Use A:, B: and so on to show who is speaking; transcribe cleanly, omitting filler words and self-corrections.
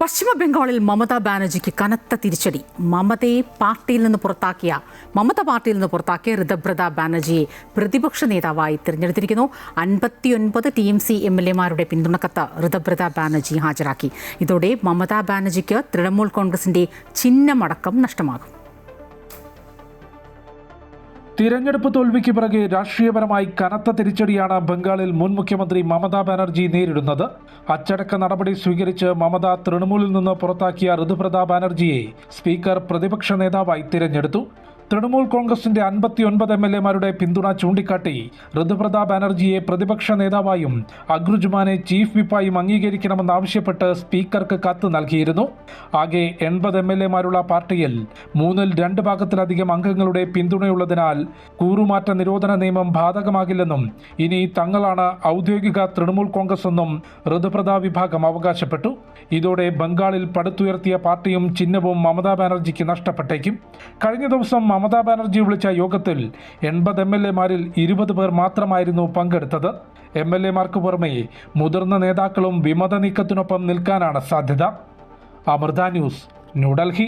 A: പശ്ചിമ ബംഗാളിൽ മമതാ ബാനർജിക്ക് കനത്ത തിരിച്ചടി. മമത പാർട്ടിയിൽ നിന്ന് പുറത്താക്കിയ ഋതുപ്രത ബാനർജിയെ പ്രതിപക്ഷ നേതാവായി തിരഞ്ഞെടുത്തിരിക്കുന്നു. 59 TMC MLA-മാരുടെ പിന്തുണക്കത്ത് ഋതുപ്രത ബാനർജി ഹാജരാക്കി. ഇതോടെ മമതാ ബാനർജിക്ക് തൃണമൂൽ കോൺഗ്രസിന്റെ ചിഹ്നമടക്കം നഷ്ടമാകും.
B: തിരഞ്ഞെടുപ്പ് തോൽവിക്ക് പിറകെ രാഷ്ട്രീയപരമായി കനത്ത തിരിച്ചടിയാണ് ബംഗാളിൽ മുൻ മുഖ്യമന്ത്രി മമതാ ബാനർജി നേരിടുന്നത്. അച്ചടക്ക നടപടി സ്വീകരിച്ച് മമത തൃണമൂലിൽ നിന്ന് പുറത്താക്കിയ ഋതുപ്രത ബാനർജിയെ സ്പീക്കർ പ്രതിപക്ഷ നേതാവായി തിരഞ്ഞെടുത്തു. തൃണമൂൽ കോൺഗ്രസിന്റെ 59 MLA-മാരുടെ പിന്തുണ ചൂണ്ടിക്കാട്ടി ഋതുപ്രത ബാനർജിയെ പ്രതിപക്ഷ നേതാവായും അഗ്രുജുമാനെ ചീഫ് വിപ്പായും അംഗീകരിക്കണമെന്നാവശ്യപ്പെട്ട് സ്പീക്കർക്ക് കത്ത് നൽകിയിരുന്നു. ആകെ 80 MLA-മാരുള്ള പാർട്ടിയിൽ 2/3 ഭാഗത്തിലധികം അംഗങ്ങളുടെ പിന്തുണയുള്ളതിനാൽ കൂറുമാറ്റ നിരോധന നിയമം ബാധകമാകില്ലെന്നും ഇനി തങ്ങളാണ് ഔദ്യോഗിക തൃണമൂൽ കോൺഗ്രസ് എന്നും ഋതുപ്രത വിഭാഗം അവകാശപ്പെട്ടു. ഇതോടെ ബംഗാളിൽ പടുത്തുയർത്തിയ പാർട്ടിയും ചിഹ്നവും മമതാ ബാനർജിക്ക് നഷ്ടപ്പെട്ടേക്കും. കഴിഞ്ഞ ദിവസം മമതാ ബാനർജി വിളിച്ച യോഗത്തിൽ 80 MLA-മാരിൽ 20 പേർ മാത്രമായിരുന്നു പങ്കെടുത്തത്. MLA-മാർക്ക് പുറമെ മുതിർന്ന നേതാക്കളും വിമത നീക്കത്തിനൊപ്പം നിൽക്കാനാണ് സാധ്യത. അമൃത ന്യൂസ്, ന്യൂഡൽഹി.